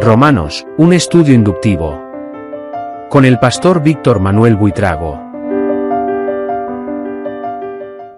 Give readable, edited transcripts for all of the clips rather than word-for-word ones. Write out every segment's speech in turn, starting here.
Romanos, un estudio inductivo. Con el pastor Víctor Manuel Buitrago.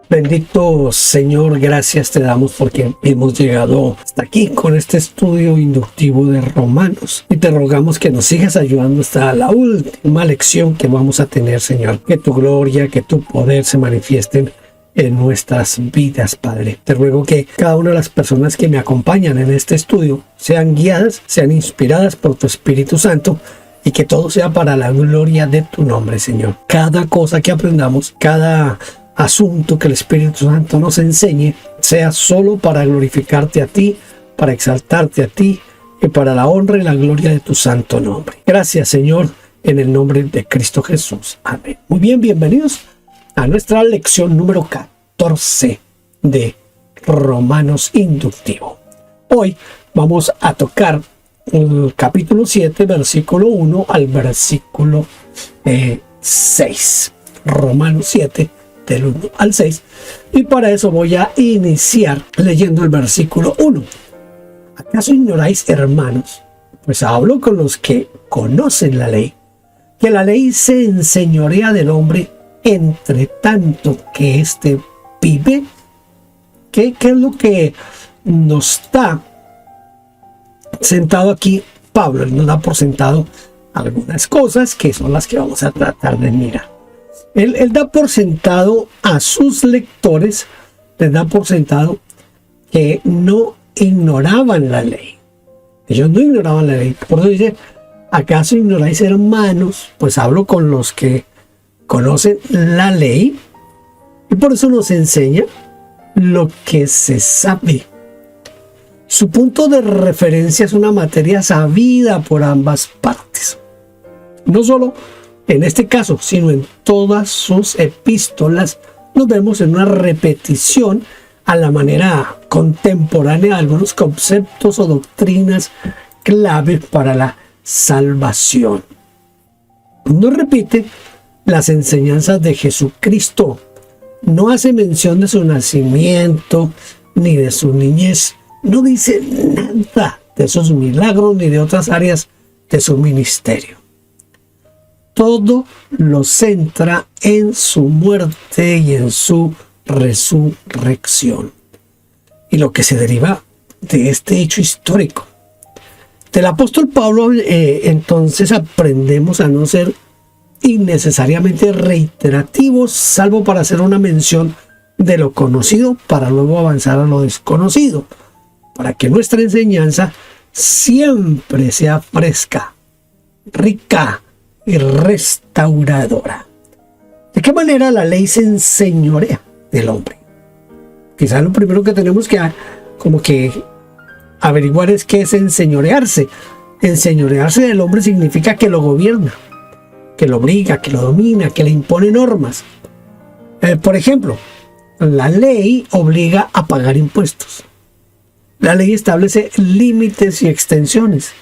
Bendito Señor, gracias te damos porque hemos llegado hasta aquí con este estudio inductivo de Romanos. Y te rogamos que nos sigas ayudando hasta la última lección que vamos a tener, Señor. Que tu gloria, que tu poder se manifiesten en nuestras vidas, Padre. Te ruego que cada una de las personas que me acompañan en este estudio sean guiadas, sean inspiradas por tu Espíritu Santo y que todo sea para la gloria de tu nombre, Señor. Cada cosa que aprendamos, cada asunto que el Espíritu Santo nos enseñe, sea solo para glorificarte a ti, para exaltarte a ti y para la honra y la gloria de tu santo nombre. Gracias, Señor, en el nombre de Cristo Jesús. Amén. Muy bien, bienvenidos a nuestra lección número 14 de Romanos Inductivo. Hoy vamos a tocar el capítulo 7, versículo 1 al versículo 6. Romanos 7, del 1 al 6. Y para eso voy a iniciar leyendo el versículo 1. ¿Acaso ignoráis, hermanos? Pues hablo con los que conocen la ley, que la ley se enseñorea del hombre entre tanto que éste vive. ¿Qué es lo que nos da sentado aquí Pablo? Él nos da por sentado algunas cosas que son las que vamos a tratar de mirar. Él da por sentado a sus lectores, les da por sentado que no ignoraban la ley. Ellos no ignoraban la ley. Por eso dice, ¿acaso ignoráis, hermanos? Pues hablo con los que conocen la ley y por eso nos enseña lo que se sabe. Su punto de referencia es una materia sabida por ambas partes. No solo en este caso, sino en todas sus epístolas, nos vemos en una repetición a la manera contemporánea de algunos conceptos o doctrinas claves para la salvación. No repite las enseñanzas de Jesucristo, no hace mención de su nacimiento ni de su niñez, no dice nada de sus milagros ni de otras áreas de su ministerio. Todo lo centra en su muerte y en su resurrección y lo que se deriva de este hecho histórico. Del apóstol Pablo, entonces aprendemos a no ser innecesariamente reiterativos, salvo para hacer una mención de lo conocido para luego avanzar a lo desconocido, para que nuestra enseñanza siempre sea fresca, rica y restauradora. ¿De qué manera la ley se enseñorea del hombre? Quizás lo primero que tenemos que averiguar es qué es enseñorearse. Enseñorearse del hombre significa que lo gobierna, que lo obliga, que lo domina, que le impone normas. Por ejemplo, la ley obliga a pagar impuestos. La ley establece límites y extensiones.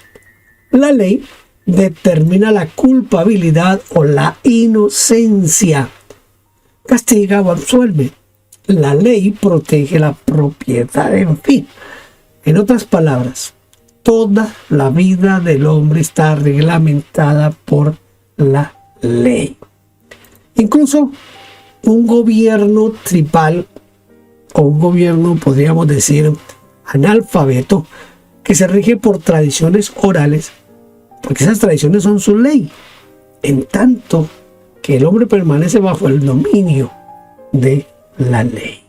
La ley determina la culpabilidad o la inocencia. Castiga o absuelve. La ley protege la propiedad. En fin, en otras palabras, toda la vida del hombre está reglamentada por la ley. Incluso un gobierno tribal o un gobierno, podríamos decir, analfabeto, que se rige por tradiciones orales, porque esas tradiciones son su ley, en tanto que el hombre permanece bajo el dominio de la ley.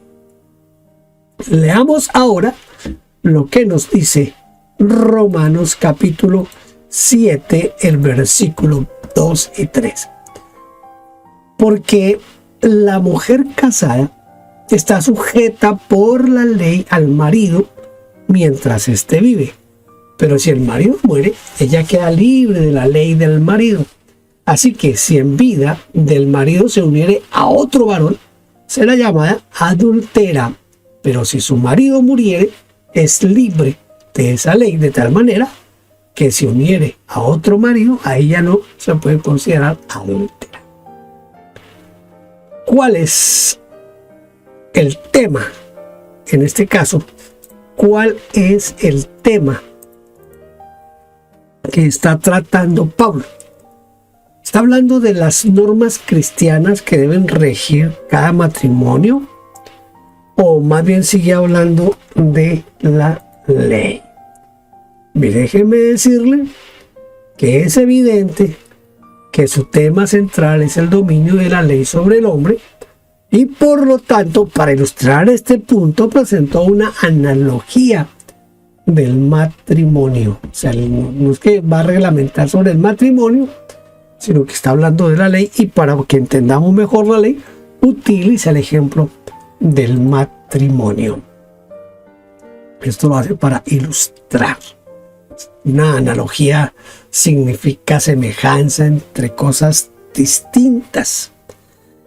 Leamos ahora lo que nos dice Romanos capítulo 7, el versículo 2 y 3. Porque la mujer casada está sujeta por la ley al marido mientras éste vive. Pero si el marido muere, ella queda libre de la ley del marido. Así que si en vida del marido se uniere a otro varón, será llamada adúltera. Pero si su marido muriere, es libre de esa ley, de tal manera que si uniere a otro marido, a ella no se puede considerar adúltera. ¿Cuál es el tema? En este caso, ¿cuál es el tema que está tratando Pablo. Está hablando de las normas cristianas que deben regir cada matrimonio, o más bien sigue hablando de la ley. Y déjeme decirle que es evidente que su tema central es el dominio de la ley sobre el hombre, y por lo tanto, para ilustrar este punto, presentó una analogía del matrimonio. O sea, no es que va a reglamentar sobre el matrimonio, sino que está hablando de la ley, y para que entendamos mejor la ley, utiliza el ejemplo del matrimonio. Esto lo hace para ilustrar. Una analogía significa semejanza entre cosas distintas.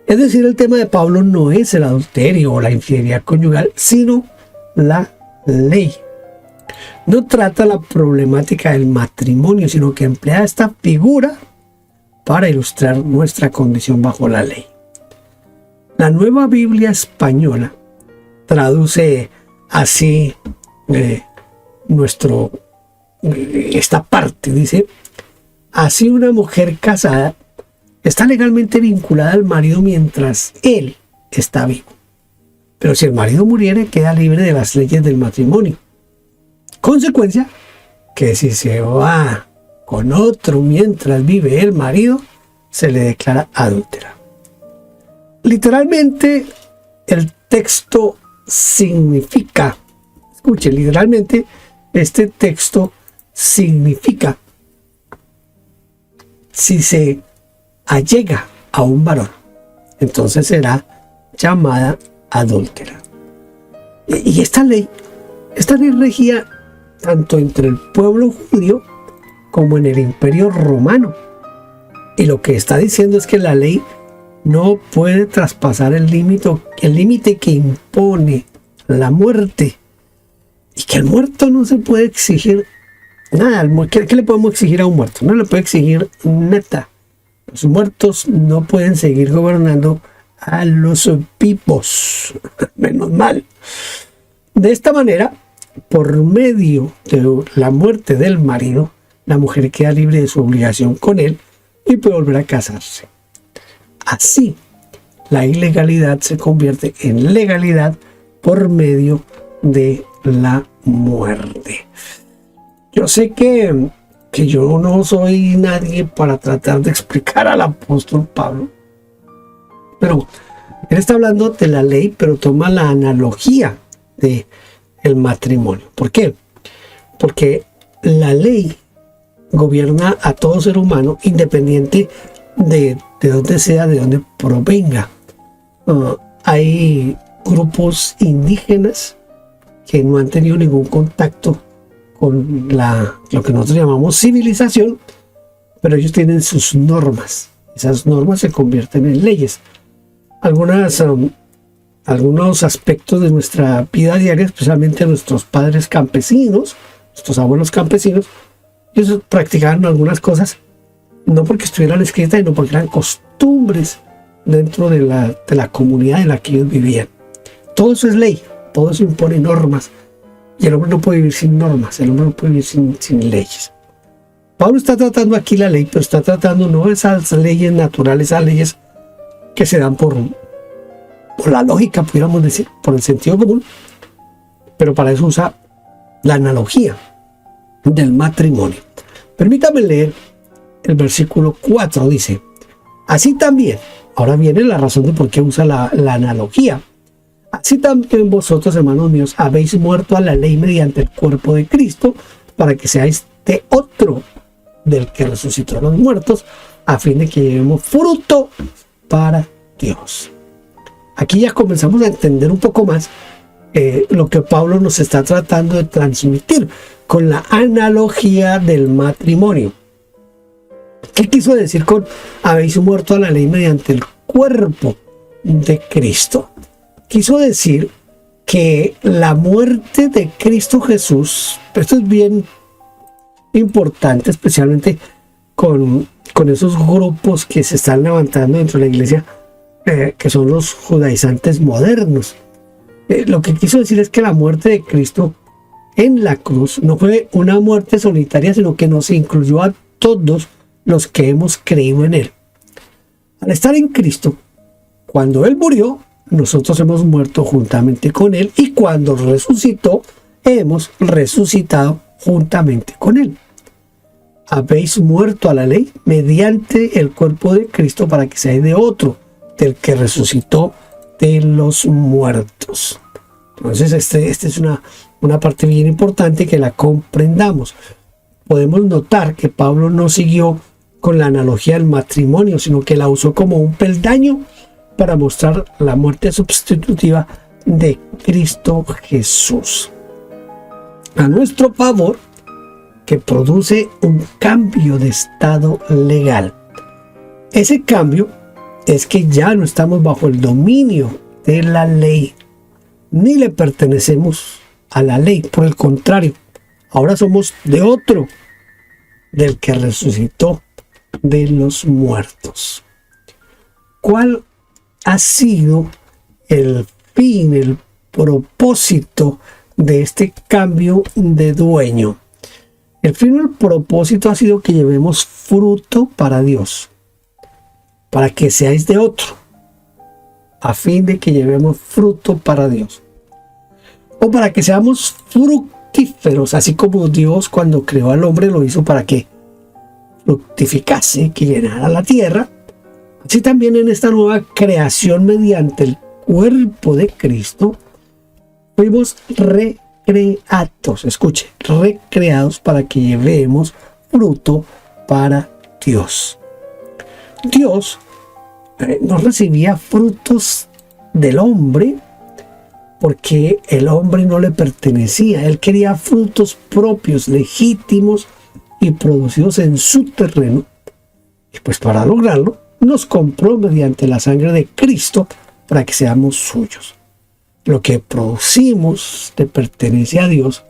Es decir, el tema de Pablo no es el adulterio o la infidelidad conyugal, sino la ley. No trata la problemática del matrimonio, sino que emplea esta figura para ilustrar nuestra condición bajo la ley. La Nueva Biblia Española traduce así esta parte. Dice: así una mujer casada está legalmente vinculada al marido mientras él está vivo. Pero si el marido muriere, queda libre de las leyes del matrimonio. Consecuencia, que si se va con otro mientras vive el marido, se le declara adúltera. Literalmente, el texto significa, escuche, literalmente, este texto significa: si se allega a un varón, entonces será llamada adúltera. Y esta ley regía tanto entre el pueblo judío como en el Imperio Romano. Y lo que está diciendo es que la ley no puede traspasar el límite que impone la muerte, y que al muerto no se puede exigir nada. ¿Qué le podemos exigir a un muerto? No le puede exigir nada. Los muertos no pueden seguir gobernando a los vivos, menos mal. De esta manera, por medio de la muerte del marido, la mujer queda libre de su obligación con él y puede volver a casarse. Así, la ilegalidad se convierte en legalidad por medio de la muerte. Yo sé que yo no soy nadie para tratar de explicar al apóstol Pablo, pero él está hablando de la ley, pero toma la analogía de el matrimonio. ¿Por qué? Porque la ley gobierna a todo ser humano, independiente de dónde sea, de dónde provenga. Hay grupos indígenas que no han tenido ningún contacto con lo que nosotros llamamos civilización, pero ellos tienen sus normas. Esas normas se convierten en leyes. Algunos aspectos de nuestra vida diaria, especialmente nuestros padres campesinos, nuestros abuelos campesinos, ellos practicaban algunas cosas no porque estuvieran escritas, sino porque eran costumbres dentro de la comunidad en la que ellos vivían. Todo eso es ley, todo eso impone normas, y el hombre no puede vivir sin normas, el hombre no puede vivir sin leyes. Pablo está tratando aquí la ley, pero está tratando no esas leyes naturales, esas leyes que se dan por la lógica, pudiéramos decir, por el sentido común, pero para eso usa la analogía del matrimonio. Permítame leer el versículo 4, dice: así también, ahora viene la razón de por qué usa la analogía. Así también vosotros, hermanos míos, habéis muerto a la ley mediante el cuerpo de Cristo, para que seáis de otro, del que resucitó a los muertos, a fin de que llevemos fruto para Dios. Aquí ya comenzamos a entender un poco más lo que Pablo nos está tratando de transmitir con la analogía del matrimonio. ¿Qué quiso decir con habéis muerto a la ley mediante el cuerpo de Cristo? Quiso decir que la muerte de Cristo Jesús, esto es bien importante, especialmente con esos grupos que se están levantando dentro de la iglesia, que son los judaizantes modernos. Lo que quiso decir es que la muerte de Cristo en la cruz no fue una muerte solitaria, sino que nos incluyó a todos los que hemos creído en Él. Al estar en Cristo, cuando Él murió, nosotros hemos muerto juntamente con Él, y cuando resucitó, hemos resucitado juntamente con Él. Habéis muerto a la ley mediante el cuerpo de Cristo para que seáis de otro, del que resucitó de los muertos. Entonces, esta es una parte bien importante que la comprendamos. Podemos notar que Pablo no siguió con la analogía del matrimonio, sino que la usó como un peldaño para mostrar la muerte sustitutiva de Cristo Jesús. A nuestro favor, que produce un cambio de estado legal. Ese cambio es que ya no estamos bajo el dominio de la ley, ni le pertenecemos a la ley. Por el contrario, ahora somos de otro, del que resucitó de los muertos. ¿Cuál ha sido el fin, el propósito de este cambio de dueño? El fin o el propósito ha sido que llevemos fruto para Dios, para que seáis de otro, a fin de que llevemos fruto para Dios. O para que seamos fructíferos, así como Dios cuando creó al hombre lo hizo para que fructificase, que llenara la tierra. Así también en esta nueva creación mediante el cuerpo de Cristo, fuimos recreados, escuche, recreados para que llevemos fruto para Dios. Dios no recibía frutos del hombre porque el hombre no le pertenecía. Él quería frutos propios, legítimos y producidos en su terreno. Y pues para lograrlo, nos compró mediante la sangre de Cristo para que seamos suyos. Lo que producimos le pertenece a Dios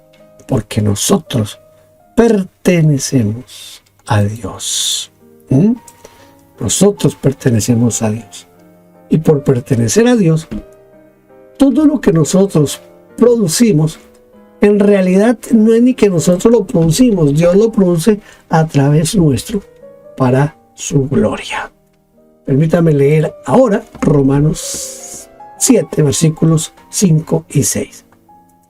porque nosotros pertenecemos a Dios. Nosotros pertenecemos a Dios. Y por pertenecer a Dios, todo lo que nosotros producimos, en realidad no es ni que nosotros lo producimos, Dios lo produce a través nuestro para su gloria. Permítame leer ahora Romanos 7, versículos 5 y 6.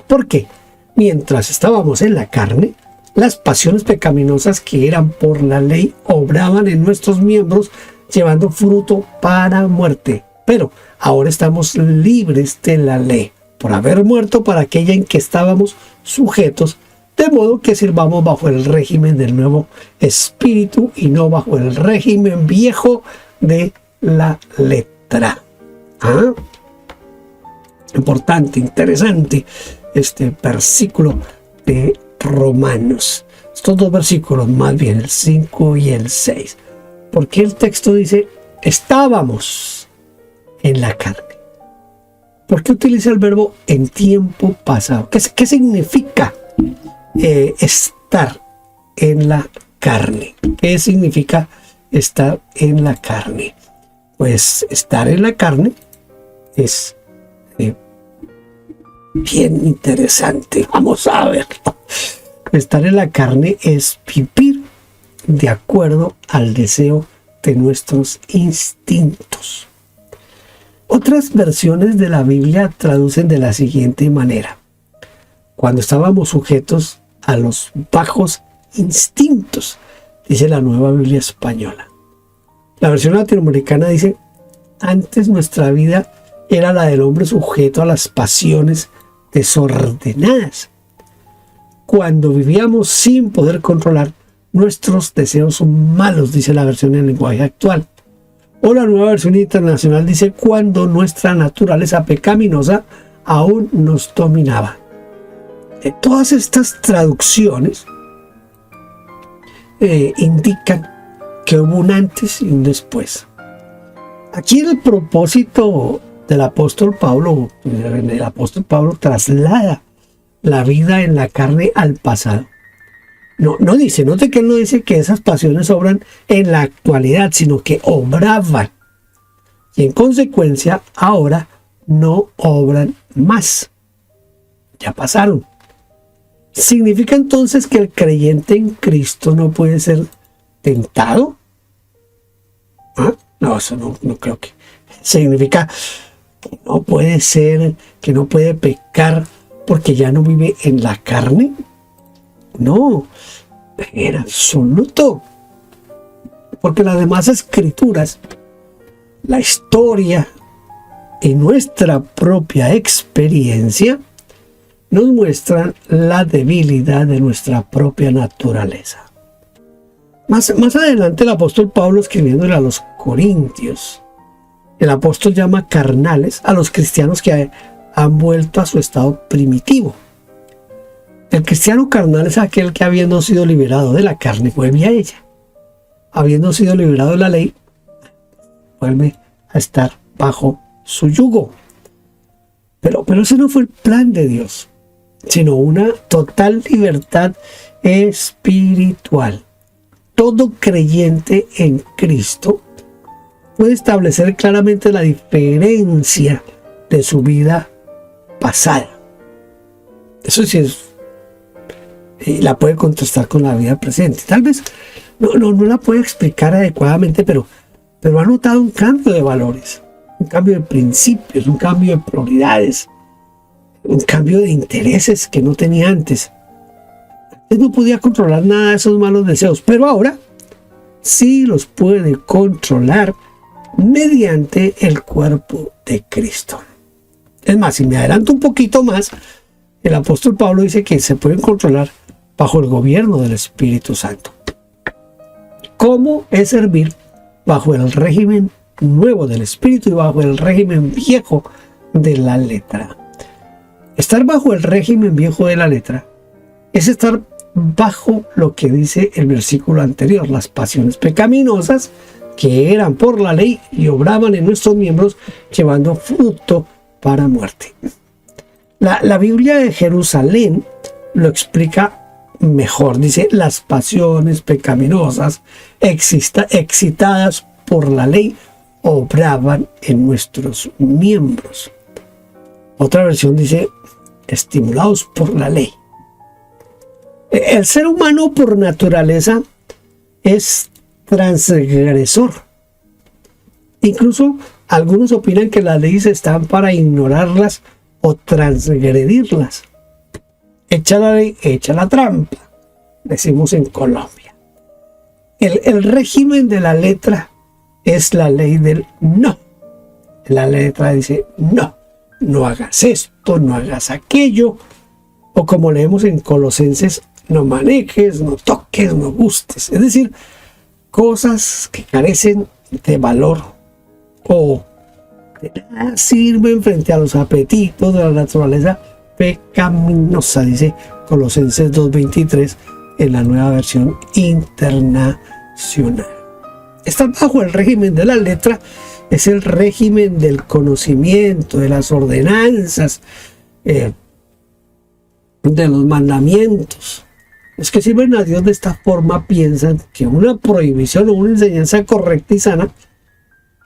Porque mientras estábamos en la carne, las pasiones pecaminosas que eran por la ley obraban en nuestros miembros, llevando fruto para muerte. Pero ahora estamos libres de la ley, por haber muerto para aquella en que estábamos sujetos, de modo que sirvamos bajo el régimen del nuevo espíritu y no bajo el régimen viejo de la letra. Importante, interesante este versículo de Romanos. Estos dos versículos, más bien el 5 y el 6. Porque el texto dice, estábamos en la carne. ¿Por qué utiliza el verbo en tiempo pasado? ¿Qué significa estar en la carne? ¿Qué significa estar en la carne? Pues estar en la carne es bien interesante. Vamos a verlo. Estar en la carne es vivir de acuerdo al deseo de nuestros instintos. Otras versiones de la Biblia traducen de la siguiente manera: cuando estábamos sujetos a los bajos instintos, dice la Nueva Biblia Española. La versión latinoamericana dice, antes nuestra vida era la del hombre sujeto a las pasiones desordenadas, cuando vivíamos sin poder controlar nuestros deseos malos, dice la versión en lenguaje actual. O la Nueva Versión Internacional dice, cuando nuestra naturaleza pecaminosa aún nos dominaba. Todas estas traducciones indican que hubo un antes y un después. Aquí el propósito del apóstol Pablo, traslada la vida en la carne al pasado. No dice, note que él no dice que esas pasiones obran en la actualidad, sino que obraban. Y en consecuencia, ahora no obran más. Ya pasaron. ¿Significa entonces que el creyente en Cristo no puede ser tentado? ¿Ah? No, eso no creo que. Significa que no puede ser, que no puede pecar porque ya no vive en la carne. No, en absoluto. Porque las demás escrituras, la historia y nuestra propia experiencia nos muestran la debilidad de nuestra propia naturaleza. Más adelante el apóstol Pablo, escribiéndole a los Corintios, el apóstol llama carnales a los cristianos que han vuelto a su estado primitivo. El cristiano carnal es aquel que, habiendo sido liberado de la carne, vuelve a ella. Habiendo sido liberado de la ley, vuelve a estar bajo su yugo. Pero ese no fue el plan de Dios, sino una total libertad espiritual. Todo creyente en Cristo puede establecer claramente la diferencia de su vida pasada. Eso sí es, y la puede contrastar con la vida presente. Tal vez no la puede explicar adecuadamente, pero ha notado un cambio de valores, un cambio de principios, un cambio de prioridades, un cambio de intereses que no tenía antes. Él no podía controlar nada de esos malos deseos, pero ahora sí los puede controlar mediante el cuerpo de Cristo. Es más, si me adelanto un poquito más, el apóstol Pablo dice que se pueden controlar bajo el gobierno del Espíritu Santo. ¿Cómo es servir bajo el régimen nuevo del Espíritu y bajo el régimen viejo de la letra? Estar bajo el régimen viejo de la letra es estar bajo lo que dice el versículo anterior, las pasiones pecaminosas que eran por la ley y obraban en nuestros miembros llevando fruto para muerte. La Biblia de Jerusalén lo explica mejor. Dice, las pasiones pecaminosas excitadas por la ley obraban en nuestros miembros. Otra versión dice, estimulados por la ley. El ser humano por naturaleza es transgresor. Incluso algunos opinan que las leyes están para ignorarlas o transgredirlas. Echa la ley, echa la trampa, decimos en Colombia. El régimen de la letra es la ley del no. La letra dice no hagas esto, no hagas aquello, o como leemos en Colosenses, no manejes, no toques, no gustes. Es decir, cosas que carecen de valor o de nada sirven frente a los apetitos de la naturaleza pecaminosa, dice Colosenses 2:23 en la Nueva Versión Internacional. Estar bajo el régimen de la letra es el régimen del conocimiento, de las ordenanzas, de los mandamientos. Los que sirven a Dios de esta forma piensan que una prohibición o una enseñanza correcta y sana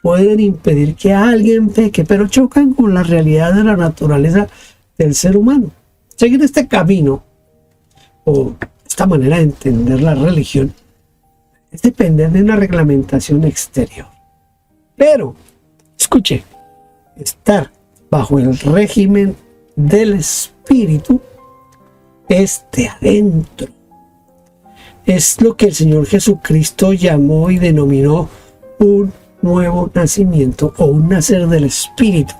pueden impedir que alguien peque, pero chocan con la realidad de la naturaleza del ser humano. Seguir este camino o esta manera de entender la religión es depender de una reglamentación exterior. Pero, escuche, estar bajo el régimen del Espíritu es de adentro. Es lo que el Señor Jesucristo llamó y denominó un nuevo nacimiento o un nacer del Espíritu.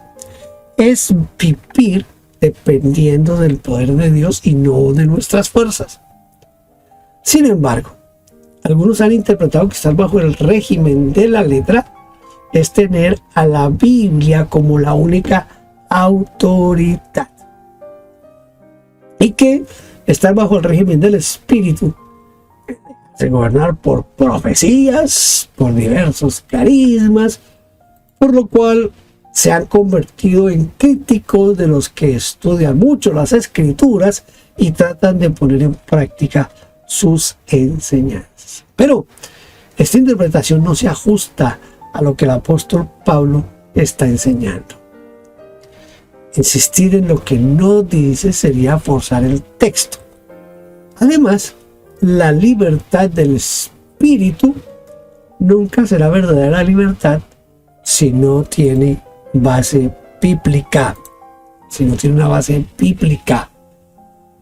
Es vivir dependiendo del poder de Dios y no de nuestras fuerzas. Sin embargo, algunos han interpretado que estar bajo el régimen de la letra es tener a la Biblia como la única autoridad. Y que estar bajo el régimen del Espíritu se gobernar por profecías, por diversos carismas, por lo cual se han convertido en críticos de los que estudian mucho las Escrituras y tratan de poner en práctica sus enseñanzas. Pero esta interpretación no se ajusta a lo que el apóstol Pablo está enseñando. Insistir en lo que no dice sería forzar el texto. Además, la libertad del espíritu nunca será verdadera libertad si no tiene base bíblica. Si no tiene una base bíblica.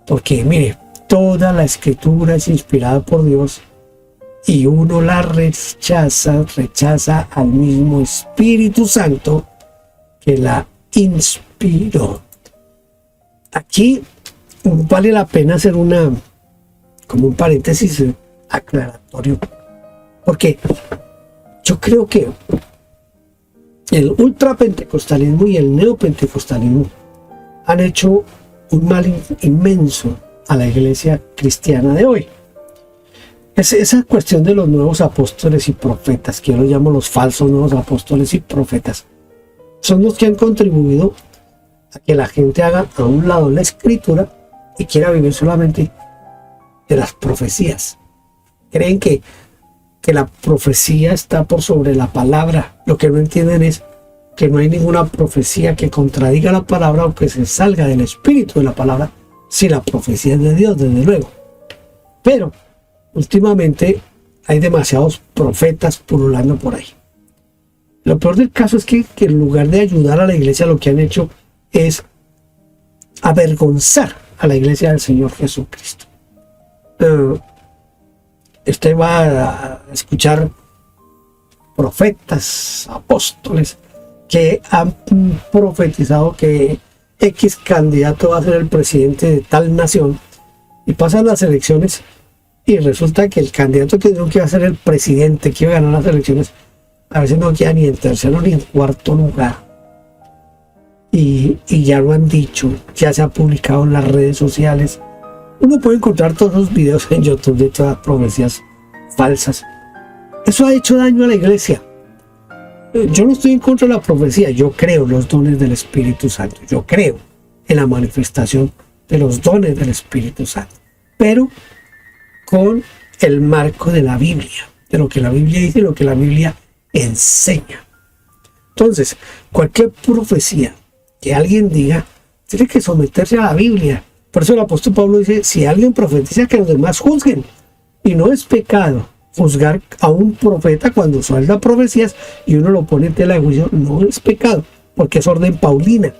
Porque, mire, toda la escritura es inspirada por Dios y uno la rechaza al mismo Espíritu Santo que la inspiró. Aquí vale la pena hacer como un paréntesis aclaratorio, porque yo creo que el ultrapentecostalismo y el neopentecostalismo han hecho un mal inmenso a la iglesia cristiana de hoy. Esa cuestión de los nuevos apóstoles y profetas, que yo los llamo los falsos nuevos apóstoles y profetas, son los que han contribuido a que la gente haga a un lado la escritura y quiera vivir solamente de las profecías. Creen que la profecía está por sobre la palabra. Lo que no entienden es que no hay ninguna profecía que contradiga la palabra o que se salga del espíritu de la palabra, si la profecía es de Dios, desde luego. Pero últimamente hay demasiados profetas pululando por ahí. Lo peor del caso es que en lugar de ayudar a la iglesia, lo que han hecho es avergonzar a la iglesia del Señor Jesucristo. Usted va a escuchar profetas, apóstoles, que han profetizado que X candidato va a ser el presidente de tal nación, y pasan las elecciones y resulta que el candidato que dijo que iba a ser el presidente, que iba a ganar las elecciones, a veces no queda ni en tercero ni en cuarto lugar. Y ya lo han dicho, ya se ha publicado en las redes sociales. Uno puede encontrar todos los videos en YouTube de todas las profecías falsas. Eso ha hecho daño a la iglesia. Yo no estoy en contra de la profecía, yo creo en los dones del Espíritu Santo, yo creo en la manifestación de los dones del Espíritu Santo, pero con el marco de la Biblia, de lo que la Biblia dice y lo que la Biblia enseña. Entonces, cualquier profecía que alguien diga, tiene que someterse a la Biblia. Por eso el apóstol Pablo dice, si alguien profetiza, que los demás juzguen. Y no es pecado juzgar a un profeta cuando suelta profecías y uno lo pone en tela de juicio. No es pecado, porque es orden paulina.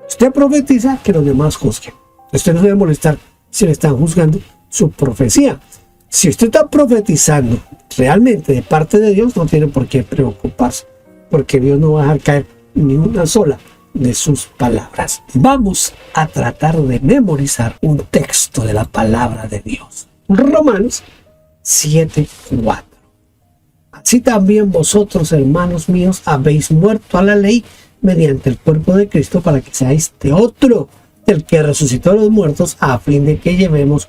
Usted profetiza, que los demás juzguen. Usted no debe molestar si le están juzgando su profecía. Si usted está profetizando realmente de parte de Dios, no tiene por qué preocuparse, porque Dios no va a dejar caer ni una sola de sus palabras. Vamos a tratar de memorizar un texto de la palabra de Dios. Romanos 7:4. Así también vosotros, hermanos míos, habéis muerto a la ley mediante el cuerpo de Cristo, para que seáis de otro, del que resucitó a los muertos, a fin de que llevemos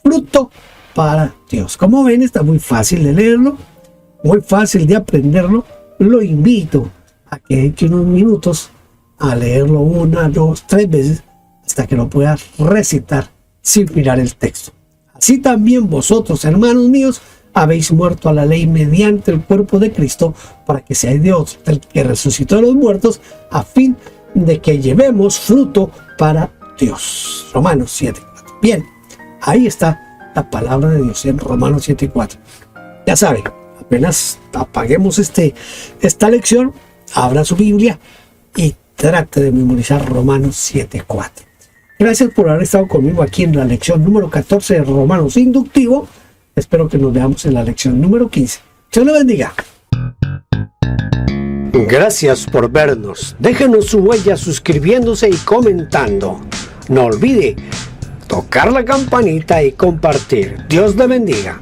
fruto para Dios. Como ven, está muy fácil de leerlo, muy fácil de aprenderlo. Lo invito a que dedique unos minutos a leerlo 1, 2, 3 veces hasta que lo pueda recitar sin mirar el texto. Así también vosotros, hermanos míos, habéis muerto a la ley mediante el cuerpo de Cristo, para que seáis de otro, del que resucitó a los muertos, a fin de que llevemos fruto para Dios. Romanos 7:4. Bien, ahí está la palabra de Dios en Romanos 7:4. Ya saben, apenas apaguemos esta lección, abra su Biblia y trate de memorizar Romanos 7:4. Gracias por haber estado conmigo aquí en la lección número 14 de Romanos Inductivo. Espero que nos veamos en la lección número 15. Dios le bendiga. Gracias por vernos. Déjenos su huella suscribiéndose y comentando. No olvide tocar la campanita y compartir. Dios le bendiga.